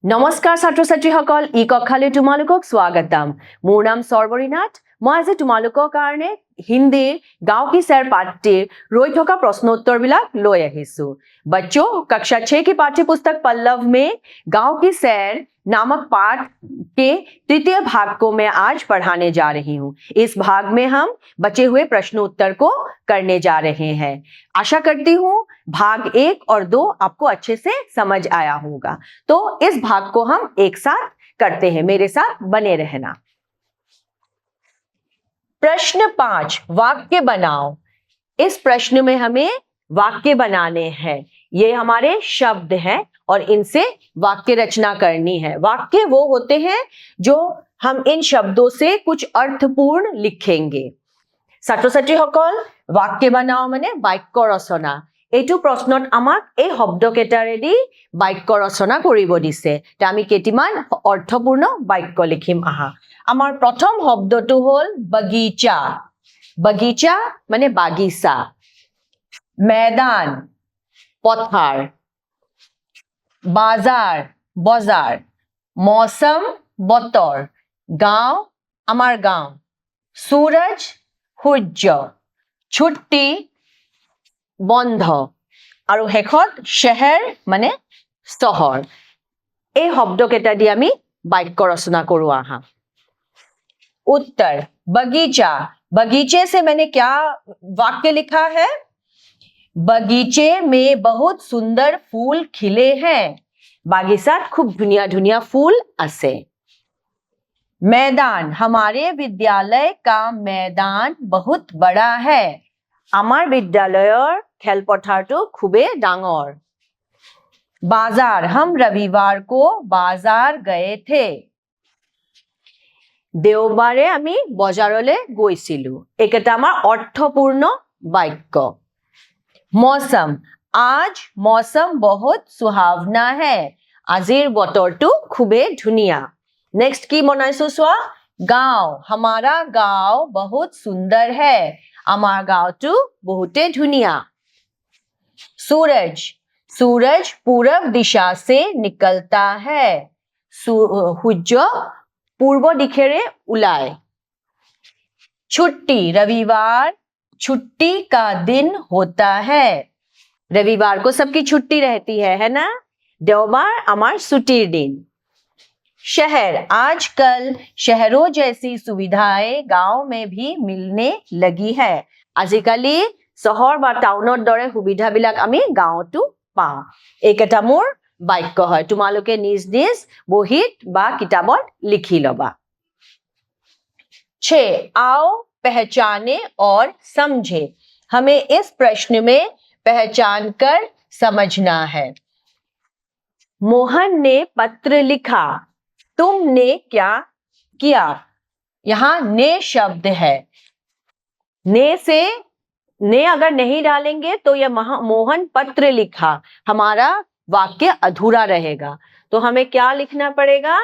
নমস্কাৰ ছাত্ৰ ছাত্ৰীসকল ই কক্ষালৈ তোমালোকক স্বাগতম মোৰ নাম সৰ্বৰী নাথ মই আজি তোমালোকৰ কাৰণে हिंदी गांव की सैर पाठ्य रोई থকা प्रश्न उत्तर বিলাক লৈ আহিছো बच्चों कक्षा 6 की पाठ्य पुस्तक पल्लव में गांव की सैर नामक पाठ के तृतीय भाग को मैं आज पढ़ाने जा रही हूं इस भाग में हम बचे हुए प्रश्न उत्तर को करने जा रहे हैं आशा करती हूं भाग 1 और 2 आपको अच्छे से समझ आया होगा तो इस भाग को हम एक साथ करते हैं मेरे साथ बने रहना प्रश्न 5 वाक्य बनाओ इस प्रश्न में हमें वाक्य बनाने हैं ये हमारे शब्द हैं और इनसे वाक्य रचना करनी है वाक्य वो होते हैं जो हम इन शब्दों से कुछ अर्थपूर्ण लिखेंगे ছাত্ৰ ছাত্ৰীসকল वाक्य बनाओ माने বাক্য ৰচনা এইটো প্ৰশ্নত আমাক এই শব্দকেইটাৰেদি বাক্য ৰচনা কৰিব দিছে তে আমি কেইটিমান অৰ্থপূৰ্ণ বাক্য লিখিম আহা আমাৰ প্ৰথম শব্দটো হ'ল বাগিচা বাগিচা মানে বাগিচা मैदान पथार बाजार बजार मौसम बतर गांव आमार गांव सूरज सूर्य छुट्टी बंध और शेषत शहर माने शहर এই শব্দকেইটা দি আমি বাক্য ৰচনা কৰো আহা उत्तर बगीचा बगीचे से मैंने क्या वाक्य लिखा है बगीचे में बहुत सुंदर फूल खिले हैं बागीचात खूब धुनिया धुनिया फूल आसे मैदान हमारे विद्यालय का मैदान बहुत बड़ा है आमार विद्यालयर खेलपथारটো खूबे डांगर बाजार हम रविवार को बाजार गए थे देवबारे आमी बजारले গৈছিলো एकेटा आमार अर्थपूर्ण वाक्य मौसम आज मौसम बहुत सुहावना है आजिर बतरटू खूबे धुनिया नेक्स्ट की बनाइছো চোৱা गांव हमारा गांव बहुत सुंदर है आमार गांवटू बहुते धुनिया सूरज सूरज पूरब दिशा से निकलता है सूर्य पूर्व दिखेरे उलाए छुट्टी रविवार छुट्टी का दिन होता है रविवार को सबकी छुट्टी रहती है ना देवबार आमार छुट्टीर दिन शहर आजकल शहरों जैसी सुविधाएं गांव में भी मिलने लगी है आजिकाली शहर बा टाउनर दरे सुविधाबिलाक आमी गांवतो पाओ एकेटा मोर वाक्य है तुमालोके निज निज बहित बा किताबत लिखि लबा 6 आओ पहचाने और समझे हमें इस प्रश्न में पहचान कर समझना है मोहन ने पत्र लिखा तुमने क्या किया यहां ने शब्द है ने अगर नहीं डालेंगे तो यह मोहन पत्र लिखा हमारा वाक्य अधूरा रहेगा तो हमें क्या लिखना पड़ेगा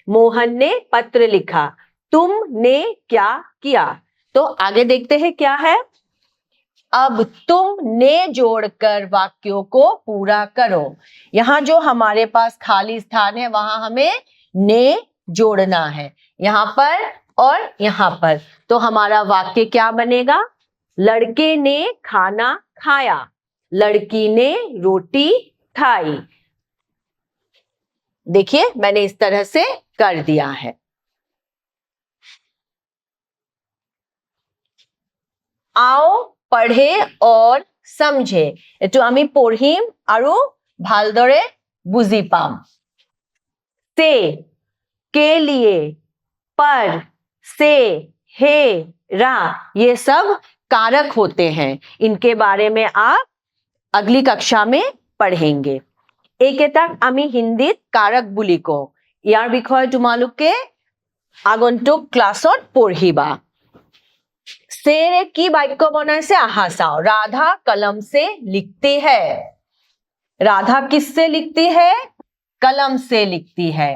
मोहन ने पत्र लिखा तुमने क्या किया तो आगे देखते हैं क्या है अब तुम ने जोड़कर वाक्यों को पूरा करो यहाँ जो हमारे पास खाली स्थान है वहां हमें ने जोड़ना है यहाँ पर और यहाँ पर तो हमारा वाक्य क्या बनेगा लड़के ने खाना खाया लड़की ने रोटी खाई देखिए मैंने इस तरह से कर दिया है आओ पढ़े और समझे एटु आमी पढ़िम आरु भालदरे बुझी पाम से के लिए पर से हे रा ये सब कारक होते हैं इनके बारे में आप अगली कक्षा में पढ़ेंगे एकेटाक आमी हिंदीत कारक बुली कওঁ ইয়াৰ বিষয়ে তোমালোকে আগন্তুক ক্লাছত পঢ়িবা शेरे की वाक्य बनाइसे आहा साओ राधा कलम से लिखती है राधा किससे लिखती है कलम से लिखती है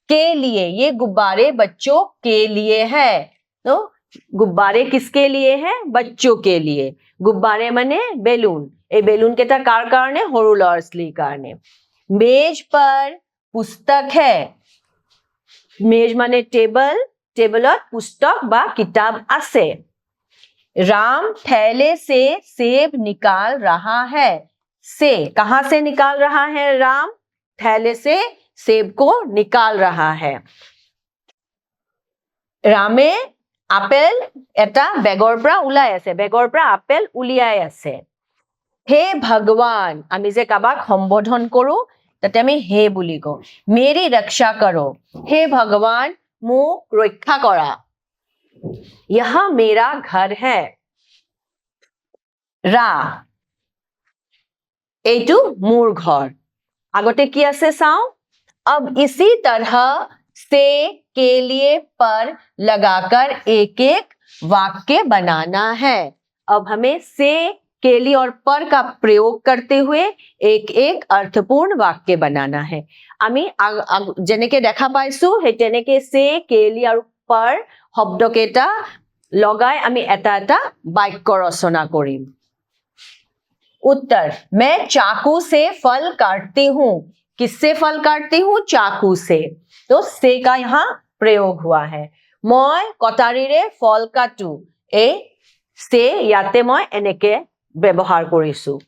के लिए ये गुब्बारे बच्चों के लिए है तो गुब्बारे किसके लिए है बच्चों के लिए गुब्बारे माने बेलून ए बेलून केटा कार कारणे हरु लरा-ছোৱালীৰ कारणे मेज पर पुस्तक है मेज माने टेबल टेबलत पुस्तक बा किताब आसे राम थैले से सेब निकाल रहा है से कहां से निकाल रहा है राम थैले से सेब को निकाल रहा है रामे আপেল এটা বেগৰ পৰা ওলাই আছে বেগৰ পৰা আপেল উলিয়াই আছে হে ভগৱান আমি যে কাবাক সম্বোধন কৰো তাতে আমি হে বুলি কওঁ মেৰি ৰক্ষা কৰো হে ভগৱান মোক ৰক্ষা কৰা यहाँ मेरा घर है रा এইটো মোৰ ঘৰ আগতে কি আছে চাও अब इसी तरह से के लिए पर लगाकर एक एक वाक्य बनाना है अब हमें से के लिए और पर का प्रयोग करते हुए एक एक अर्थपूर्ण वाक्य बनाना है আমি যেনেকে দেখা পাইছো হে তেনেকে से के लिए और पर শব্দকেইটা লগাই আমি এটা এটা বাক্য ৰচনা কৰিম उत्तर मैं चाकू से फल काटती हूँ किससे फल काटती हूँ चाकू से तो से का यहाँ प्रयोग हुआ है मैं कटारीरे फल काटू ए से याते मैं एनेके व्यवहार करिसु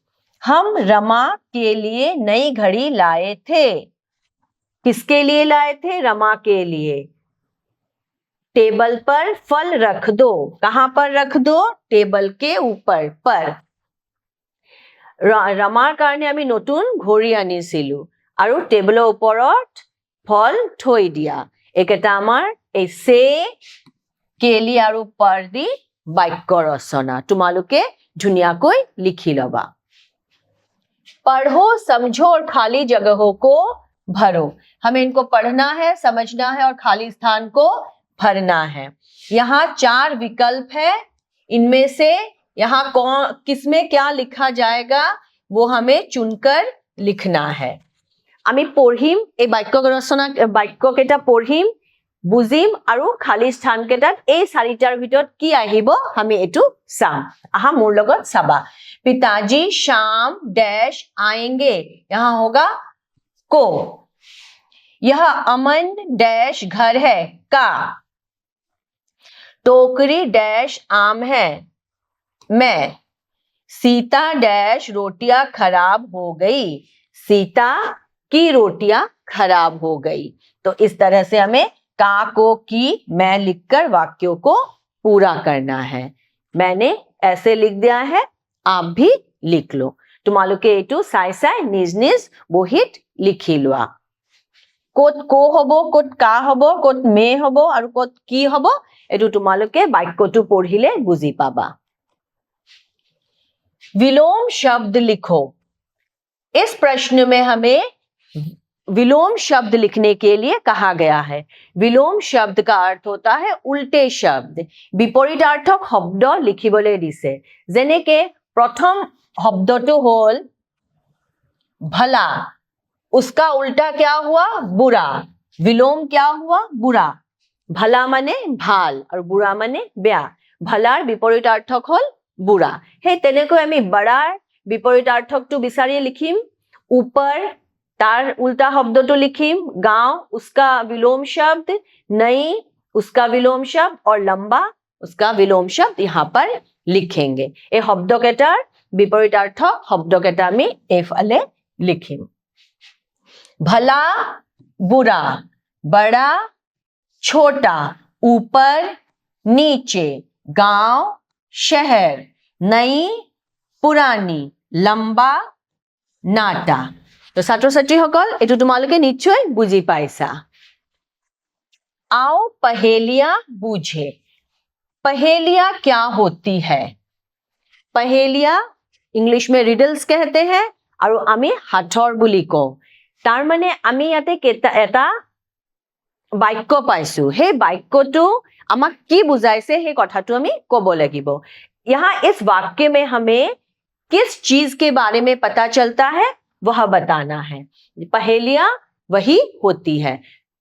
हम रमा के लिए नई घड़ी लाए थे किसके लिए लाए थे रमा के लिए टेबल पर फल रख दो कहां पर रख दो टेबल के ऊपर पर रमार कारणे आमी नतुन घड़ी आनिसिलु आरु टेबुলৰ ওপৰত फल थৈ দিয়া एकेटा आमार ए से केली आरु पर दि वाक्य रचना तुमालोके धुनियाকৈ लिखि लबा पढ़ो समझो और खाली जगहों को भरो हमें इनको पढ़ना है समझना है और खाली स्थान को भरना है यहाँ 4 विकल्प है इनमें से यहाँ कौन किसमें क्या लिखा जाएगा वो हमें चुनकर लिखना है আমি পঢ়িম এই বাক্য ৰচনা বাক্য কেইটা পঢ়িম বুজিম আৰু খালি স্থান কেইটাত এই চাৰিটাৰ ভিতৰত কি আহিব আমি এটো চাম আহা মোৰ লগত চাবা पिताजी शाम डैश आएंगे यहाँ होगा को यह अमन डैश घर है का टोकरी डैश आम है मैं सीता डैश रोटियां खराब हो गई सीता की रोटियां खराब हो गई तो इस तरह से हमें का को की मैं लिखकर वाक्यों को पूरा करना है मैंने ऐसे लिख दिया है आप भी लिख लो तुम्हालोके एटू साई साई निज निज बहित लिखि लोआ कोत को हबो कोत का हबो कोत मे हबो और कोत की हबो एटू तुम्हालोके वाक्यटू पढ़िले बुझी पाबा विलोम शब्द लिखो इस प्रश्न में हमें विलोम शब्द लिखने के लिए कहा गया है विलोम शब्द का अर्थ होता है उल्टे शब्द विपरीतार्थक शब्द लिखिबले दिसे जेनेके प्रथम शब्दটো হল भला उसका उल्टा क्या हुआ बुरा विलोम क्या हुआ बुरा भला माने ভাল और बुरा माने বেয়া भलार विपरीतार्थक হল बुरा हे तेनेকৈ আমি बड़ार विपरीतार्थकটো বিচাৰি লিখিম ऊपर तार उल्टा शब्दটো लिखिम गांव उसका विलोम शब्द नई उसका विलोम शब्द और लंबा उसका विलोम शब्द यहाँ पर लिखेंगे ये शब्द केटार विपरीतार्थक शब्द केटा आमी एफाले लिखिम भला बुरा बड़ा छोटा ऊपर नीचे गांव शहर नई पुरानी लंबा नाटा तो छात्र छात्री सकल एटू तुमालोके निश्चय बुझी पाइसा आओ पहेलियां बूझे पहेलियां क्या होती है पहेलियां इंग्लिश में रिडल्स कहते हैं और आमी हाथर बुली कौ तार माने आमी याते एटा वाक्य पाइसु हे वाक्यटू आमाक की बुझाइसे हे कथाटू आमी कब लागिब यहाँ इस वाक्य में हमें किस चीज के बारे में पता चलता है वह बताना है पहेलियां वही होती है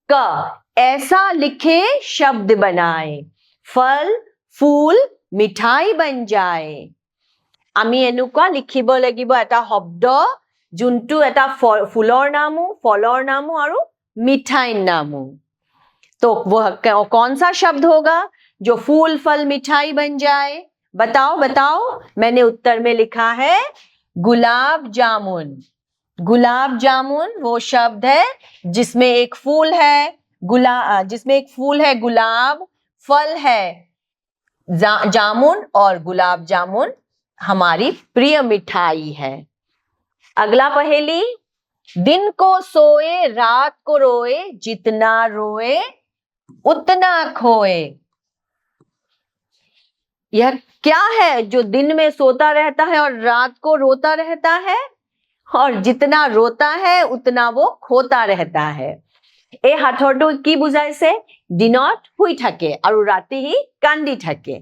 क ऐसा लिखे शब्द बनाए फल फूल मिठाई बन जाए आमी एनुका लिखिब लागिब एटा शब्द जुनटू एटा फुलर नामो फलर नामो आरु मिठाई नामू। तो वह कौन सा शब्द होगा जो फूल फल मिठाई बन जाए? बताओ बताओ। मैंने उत्तर में लिखा है गुलाब जामुन। गुलाब जामुन वो शब्द है जिसमें एक फूल है गुलाब, फल है जामुन, और गुलाब जामुन हमारी प्रिय मिठाई है। अगला पहेली, दिन को सोए रात को रोए, जितना रोए उतना खोए। यह क्या है जो दिन में सोता रहता है और रात को रोता रहता है, और जितना रोता है उतना वो खोता रहता है? এই সাঁথৰটো কি বুজাইছে? দিনত শুই থাকে আৰু ৰাতি সি কান্দি থাকে,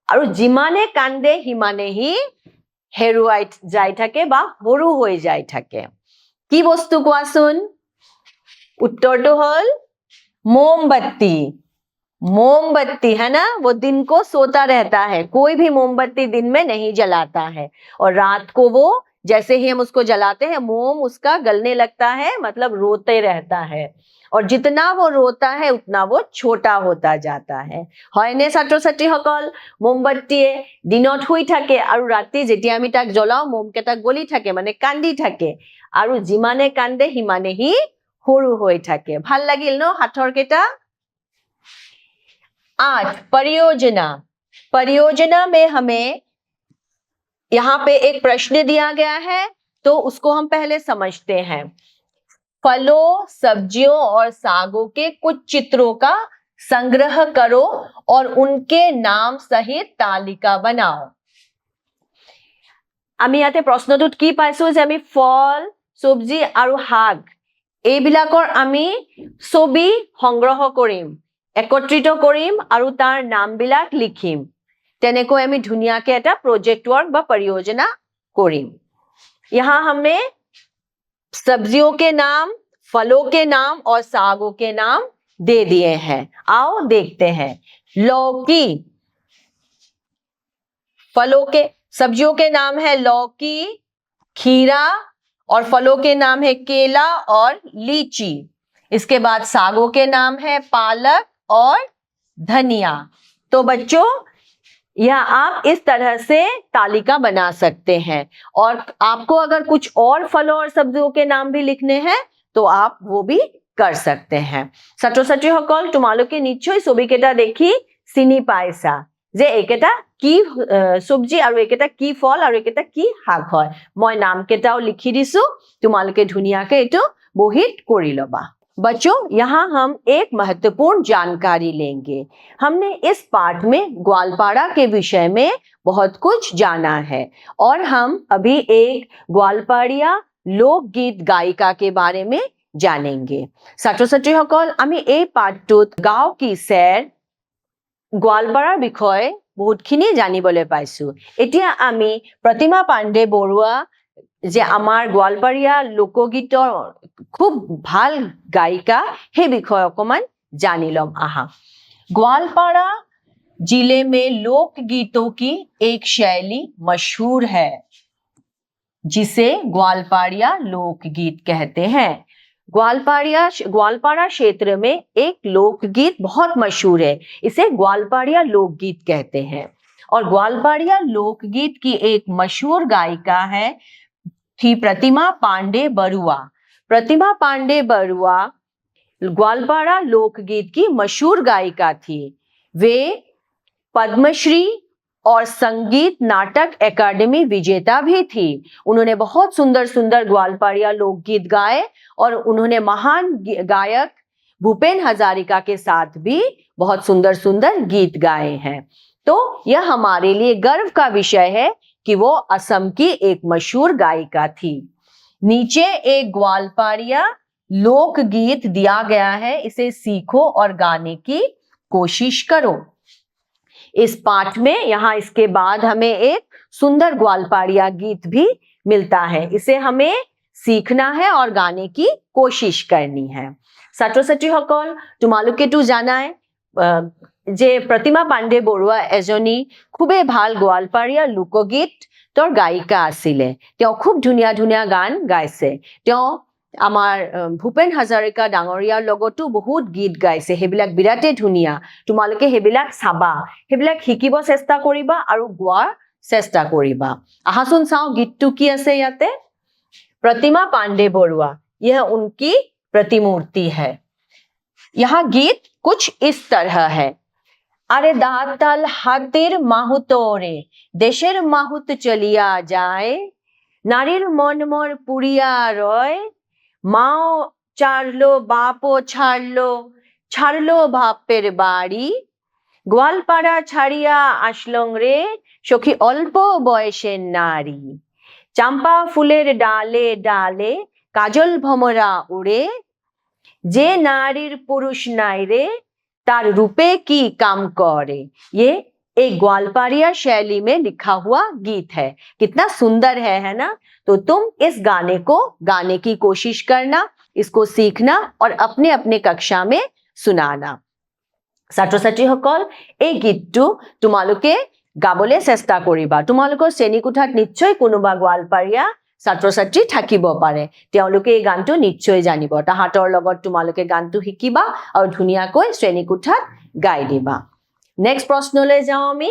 আৰু যিমানে কান্দে সিমানে সি হেৰুৱাই যাই থাকে বা সৰু হৈ যাই থাকে। কি বস্তু কোৱাচোন? उत्तरটো হল मोमबत्ती। मोमबत्ती है ना, वो दिन को सोता रहता है, कोई भी मोमबत्ती दिन में नहीं जलाता है, और रात को वो जैसे ही हम उसको जलाते हैं मोम उसका गलने लगता है, मतलब रोते रहता है, और जितना वो रोता है उतना वो छोटा होता जाता है। হয়নে ছাত্ৰ ছাত্ৰীসকল? মোমবত্তিয়ে দিনত শুই থাকে আৰু ৰাতি যেতিয়া আমি তাক জ্বলাও মোমকেইটা গলি থাকে, মানে কান্দি থাকে, আৰু যিমানে কান্দে সিমানে সি সৰু হৈ থাকে। ভাল লাগিল ন সাঁথৰ কেইটা? 8 परियोजना। परियोजना में हमें यहाँ पे एक प्रश्न दिया गया है, तो उसको हम पहले समझते हैं। फलों, सब्जियों और सागों के कुछ चित्रों का संग्रह करो और उनके नाम सहित तालिका बनाओ। আমি ইয়াতে প্ৰশ্নটোত কি পাইছো যে আমি ফল, সবজি আৰু শাক এইবিলাকৰ আমি ছবি সংগ্ৰহ কৰিম, একত্ৰিত কৰিম আৰু তাৰ নামবিলাক লিখিম। তেনেকৈ আমি ধুনীয়াকে এটা प्रोजेक्ट वर्क বা परियोजना কৰিম। यहाँ हमने सब्जियों के नाम, फलों के नाम और सागों के नाम दे दिए हैं। आओ देखते हैं। लौकी, फलों के, सब्जियों के नाम है लौकी, खीरा, और फलों के नाम है केला और लीची। इसके बाद सागों के नाम है पालक और धनिया। तो बच्चों या आप इस तरह से तालिका बना सकते हैं, और आपको अगर कुछ और फलों और सब्जियों के नाम भी लिखने हैं तो आप वो भी कर सकते हैं। ছাত্ৰ ছাত্ৰীসকল তোমালোকে নিশ্চয় ছবিকেইটা দেখি চিনি পাইছা যে এইকেইটা কি সবজি আৰু এইকেইটা কি ফল আৰু এইকেইটা কি শাক হয়। মই নামকেইটাও লিখি দিছো, তোমালোকে ধুনীয়াকে এইটো বহিত কৰি ল'বা। बच्चों यहाँ हम एक महत्वपूर्ण जानकारी लेंगे। हमने इस पाठ में ग्वालपाड़ा के विषय में बहुत कुछ जाना है, और हम अभी एक ग्वालपाड़िया लोकगीत गायिका के बारे में जानेंगे। ছাত্ৰ ছাত্ৰীসকল আমি এই পাঠটোত গাঁও কি চেৰ গোৱালপাৰাৰ বিষয়ে বহুতখিনি জানিবলৈ পাইছো। এতিয়া আমি प्रतिमा पांडे বৰুৱা যে আমাৰ গোৱালপাৰীয়া লোকগীতৰ খুব ভাল গায়িকা, সেই বিষয়ে অকমান জানি লম আহা। ग्वालपाड़ा जिले में लोकगीतों की एक शैली मशहूर है जिसे ग्वालपाड़िया लोकगीत कहते हैं। ग्वालपाड़ा क्षेत्र में एक लोकगीत बहुत मशहूर है, इसे ग्वालपाड़िया लोकगीत कहते हैं। और ग्वालपाड़िया लोकगीत की एक मशहूर गायिका है थी प्रतिमा पांडे बरुआ। प्रतिमा पांडे बरुआ ग्वालपाड़ा लोकगीत की मशहूर गायिका थी। वे पद्मश्री और संगीत नाटक एकेडमी विजेता भी थी। उन्होंने बहुत सुंदर सुंदर ग्वालपाड़िया लोकगीत गाए, और उन्होंने महान गायक भूपेन हजारिका के साथ भी बहुत सुंदर सुंदर गीत गाए हैं। तो यह हमारे लिए गर्व का विषय है कि वो असम की एक मशहूर गायिका थी। नीचे एक ग्वालपाड़िया लोकगीत दिया गया है, इसे सीखो और गाने की कोशिश करो। इस पाठ में यहाँ इसके बाद हमें एक सुंदर ग्वालपाड़िया गीत भी मिलता है, इसे हमें सीखना है और गाने की कोशिश करनी है। ছাত্ৰ ছাত্ৰীসকল তোমালোকেতো জানাই যে प्रतिमा पांडे বৰুৱা এজনী খুবেই ভাল গোৱালপাৰীয়া লোকগীতৰ গায়িকা আছিলে। তেওঁ খুব ধুনীয়া ধুনীয়া গান গাইছে। তেওঁ আমাৰ ভূপেন হাজাৰিকা ডাঙৰীয়াৰ লগতো বহুত গীত গাইছে, সেইবিলাক বিৰাটেই ধুনীয়া। তোমালোকে সেইবিলাক চাবা, সেইবিলাক শিকিব চেষ্টা কৰিবা আৰু গোৱাৰ চেষ্টা কৰিবা। আহাচোন চাওঁ গীতটো কি আছে ইয়াতে। प्रतिमा पांडे बरुआ, यह उनकी प्रतिमूर्ति है। यहाँ गीत कुछ इस तरह है। अरे दाताल हातिर माहुतोरे, देशेर माहुत चलिया जाए, नारीर मन मोर पुरिया रय, माओ चारलो बापो छाड़लो बापेर बाड़ी, गोवालपाड़ा छाड़िया आसलং रे, सखी अल्प बयसेर नारी, चांपा फुलेर डाले डाले काजल भमरा उड़े, जे नारीर पुरुष नाई रे, तार रूपे की काम करे। ये एक ग्वालपारिया शैली में लिखा हुआ गीत है। कितना सुंदर है ना। तो तुम इस गाने को गाने की कोशिश करना, इसको सीखना और अपने अपने कक्षा में सुनाना। ছাত্ৰ ছাত্ৰীসকল, এই গীতটো তোমালোকে গাবলৈ চেষ্টা কৰিবা। তোমালোকৰ শ্ৰেণীকোঠাত নিশ্চয় কোনোবা গোৱালপাৰীয়া ছাত্ৰ ছাত্ৰী থাকিব পাৰে, তেওঁলোকে এই গানটো নিশ্চয় জানিব। তাহাঁতৰ লগত তোমালোকে গানটো শিকিবা আৰু ধুনীয়াকৈ শ্ৰেণীকোঠাত গাই দিবা। नेक्स्ट प्रश्न ले जाओ मी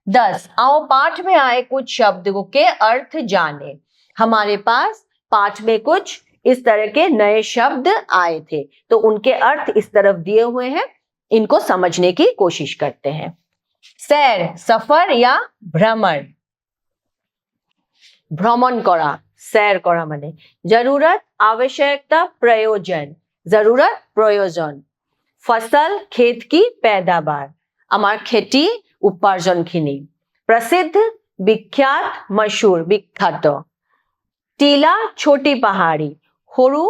10। आओ पाठ में आए कुछ शब्दों के अर्थ जाने। हमारे पास पाठ में कुछ इस तरह के नए शब्द आए थे, तो उनके अर्थ इस तरफ दिए हुए हैं, इनको समझने की कोशिश करते हैं। सैर, सफर या भ्रमण, भ्रमण करा, सैर करा माने। जरूरत, आवश्यकता, प्रयोजन, जरूरत, प्रयोजन। फसल, खेत की पैदावार, आमार खेती उपार्जन खिनी। प्रसिद्ध, विख्यात, मशहूर, विख्यात। टीला, छोटी पहाड़ी, सरू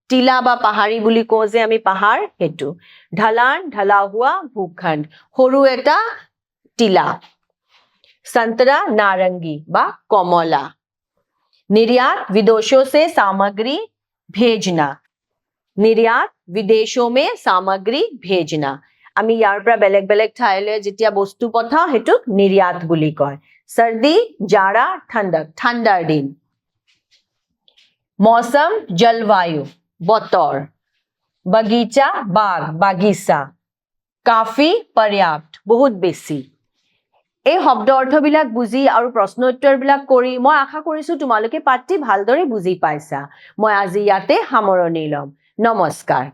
टीला बा पहाड़ी बुली कওঁ যে আমি পাহাড় হেতু। ढलान, ढला हुआ भूखंड, सरू एटा टीला। संतरा, नारंगी बा कमला। निर्यात, विदेशों से सामग्री भेजना, निर्यात, विदेशों में सामग्री भेजना। আমি ইয়াৰ পৰা বেলেগ বেলেগ ঠাইলৈ যেতিয়া বস্তু পঠাও হেতুক निर्यात বুলি কয়। सर्दी, जाड़ा, ठंडक, ठंडार दिन। मौसम, जलवायु, बतर। बगीचा, बाग, बागिचा। काफी, पर्याप्त, बहुत बेसी। এই শব্দ অৰ্থবিলাক বুজি আৰু প্ৰশ্ন উত্তৰবিলাক কৰি মই আশা কৰিছো তোমালোকে পাঠটি ভালদৰে বুজি পাইছা। মই আজি ইয়াতে সামৰণি ল'ম। নমস্কাৰ।